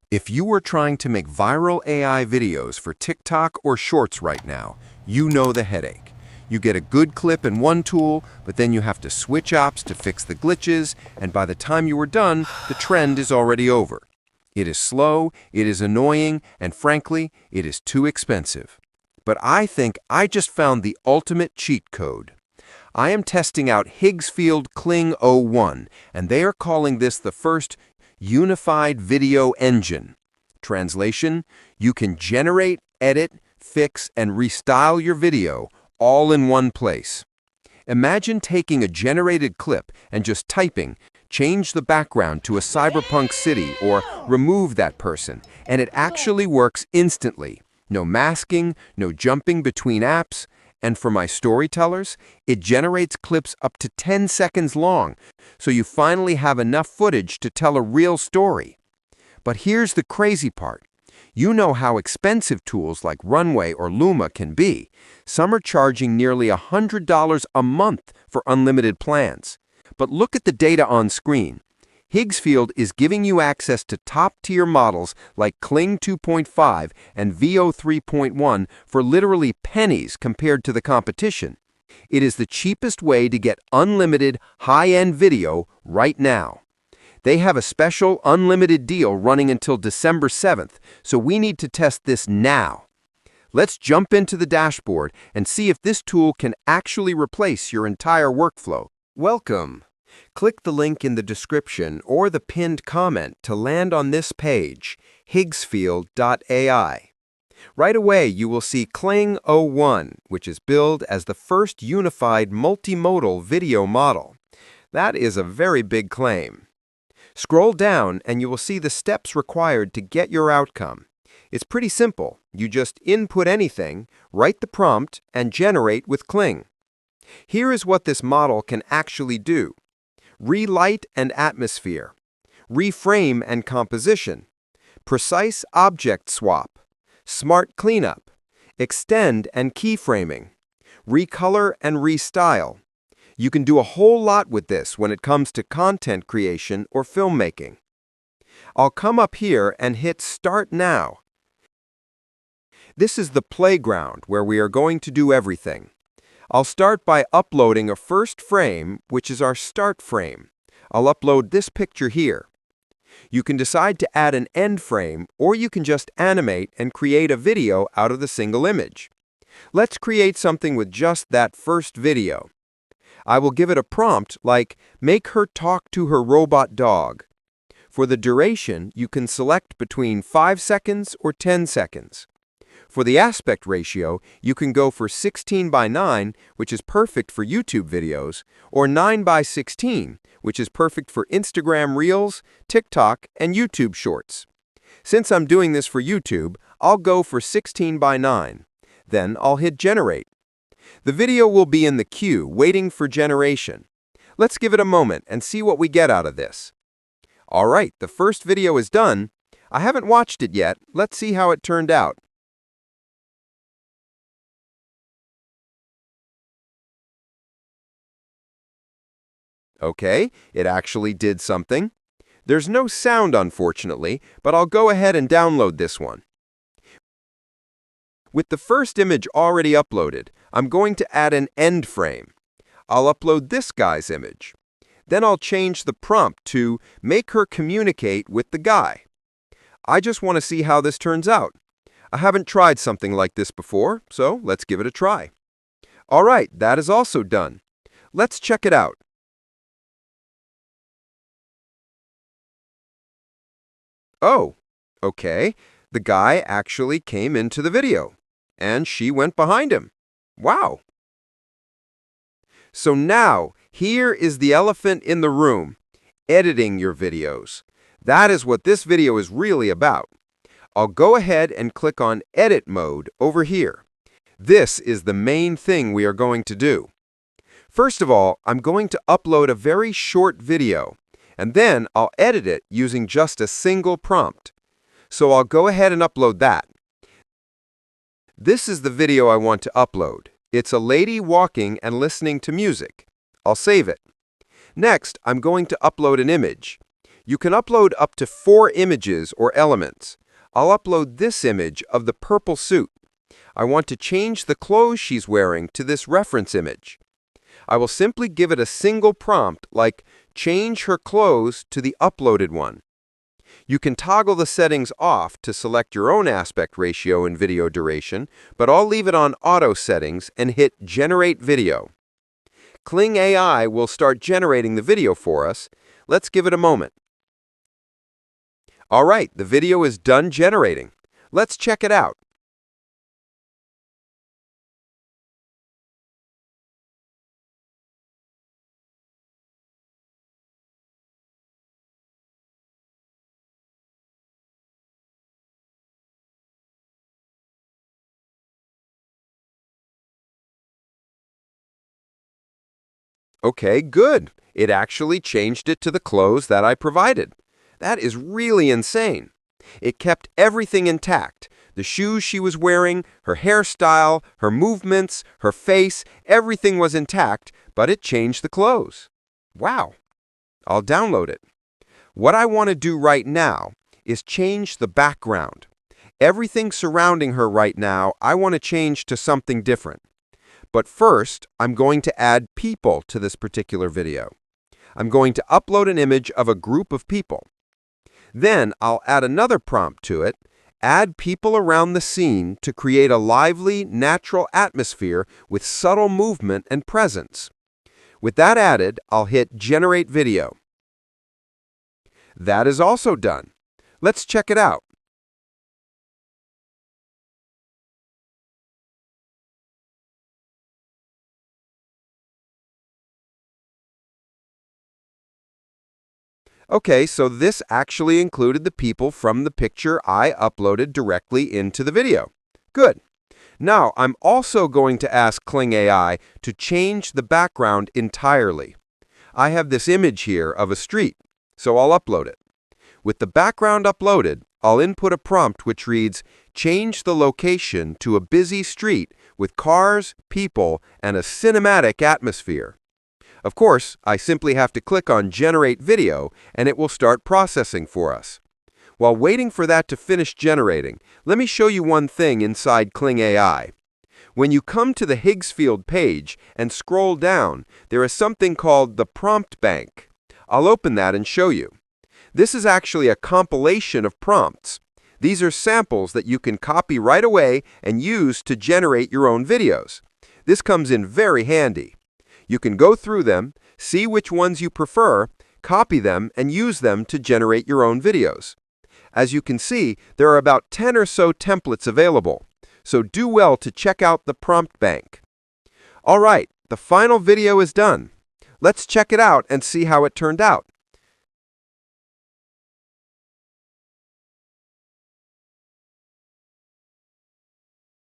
If you were trying to make viral AI videos for TikTok or Shorts right now, you know the headache. You get a good clip in one tool, but then you have to switch apps to fix the glitches, and by the time you are done, the trend is already over. It is slow, it is annoying, and frankly, it is too expensive. But I think I just found the ultimate cheat code. I am testing out Higgsfield Kling O1, and they are calling this the first Unified Video Engine. Translation: you can generate, edit, fix, and restyle your video all in one place. Imagine taking a generated clip and just typing, change the background to a cyberpunk city or remove that person, and it actually works instantly. No masking, no jumping between apps. And for my storytellers, it generates clips up to 10 seconds long, so you finally have enough footage to tell a real story. But here's the crazy part. You know how expensive tools like Runway or Luma can be. Some are charging nearly $100 a month for unlimited plans. But look at the data on screen. Higgsfield is giving you access to top-tier models like Kling 2.5 and VO 3.1 for literally pennies compared to the competition. It is the cheapest way to get unlimited, high-end video right now. They have a special unlimited deal running until December 7th, so we need to test this now. Let's jump into the dashboard and see if this tool can actually replace your entire workflow. Welcome. Click the link in the description or the pinned comment to land on this page, higgsfield.ai. Right away, you will see Kling O1, which is billed as the first unified multimodal video model. That is a very big claim. Scroll down and you will see the steps required to get your outcome. It's pretty simple. You just input anything, write the prompt, and generate with Kling. Here is what this model can actually do. Relight and atmosphere, reframe and composition, precise object swap, smart cleanup, extend and keyframing, recolor and restyle. You can do a whole lot with this when it comes to content creation or filmmaking. I'll come up here and hit Start Now. This is the playground where we are going to do everything. I'll start by uploading a first frame, which is our start frame. I'll upload this picture here. You can decide to add an end frame, or you can just animate and create a video out of the single image. Let's create something with just that first video. I will give it a prompt like, make her talk to her robot dog. For the duration, you can select between 5 seconds or 10 seconds. For the aspect ratio, you can go for 16:9, which is perfect for YouTube videos, or 9:16, which is perfect for Instagram Reels, TikTok, and YouTube Shorts. Since I'm doing this for YouTube, I'll go for 16:9. Then I'll hit Generate. The video will be in the queue, waiting for generation. Let's give it a moment and see what we get out of this. All right, the first video is done. I haven't watched it yet. Let's see how it turned out. Okay, it actually did something. There's no sound, unfortunately, but I'll go ahead and download this one. With the first image already uploaded, I'm going to add an end frame. I'll upload this guy's image. Then I'll change the prompt to make her communicate with the guy. I just want to see how this turns out. I haven't tried something like this before, so let's give it a try. All right, that is also done. Let's check it out. Oh, okay, the guy actually came into the video, and she went behind him. Wow! So now, here is the elephant in the room, editing your videos. That is what this video is really about. I'll go ahead and click on Edit Mode over here. This is the main thing we are going to do. First of all, I'm going to upload a very short video, and then I'll edit it using just a single prompt. So I'll go ahead and upload that. This is the video I want to upload. It's a lady walking and listening to music. I'll save it. Next, I'm going to upload an image. You can upload up to 4 images or elements. I'll upload this image of the purple suit. I want to change the clothes she's wearing to this reference image. I will simply give it a single prompt like change her clothes to the uploaded one. You can toggle the settings off to select your own aspect ratio and video duration, but I'll leave it on auto settings and hit generate video. Kling AI will start generating the video for us. Let's give it a moment. All right, the video is done generating. Let's check it out. Okay, good. It actually changed it to the clothes that I provided. That is really insane. It kept everything intact. The shoes she was wearing, her hairstyle, her movements, her face, everything was intact, but it changed the clothes. Wow. I'll download it. What I want to do right now is change the background. Everything surrounding her right now, I want to change to something different. But first, I'm going to add people to this particular video. I'm going to upload an image of a group of people. Then I'll add another prompt to it, add people around the scene to create a lively, natural atmosphere with subtle movement and presence. With that added, I'll hit Generate Video. That is also done. Let's check it out. Okay, so this actually included the people from the picture I uploaded directly into the video. Good. Now, I'm also going to ask Kling AI to change the background entirely. I have this image here of a street, so I'll upload it. With the background uploaded, I'll input a prompt which reads, change the location to a busy street with cars, people, and a cinematic atmosphere. Of course, I simply have to click on Generate Video, and it will start processing for us. While waiting for that to finish generating, let me show you one thing inside Kling AI. When you come to the Higgsfield page and scroll down, there is something called the Prompt Bank. I'll open that and show you. This is actually a compilation of prompts. These are samples that you can copy right away and use to generate your own videos. This comes in very handy. You can go through them, see which ones you prefer, copy them, and use them to generate your own videos. As you can see, there are about 10 or so templates available, so do well to check out the prompt bank. All right, the final video is done. Let's check it out and see how it turned out.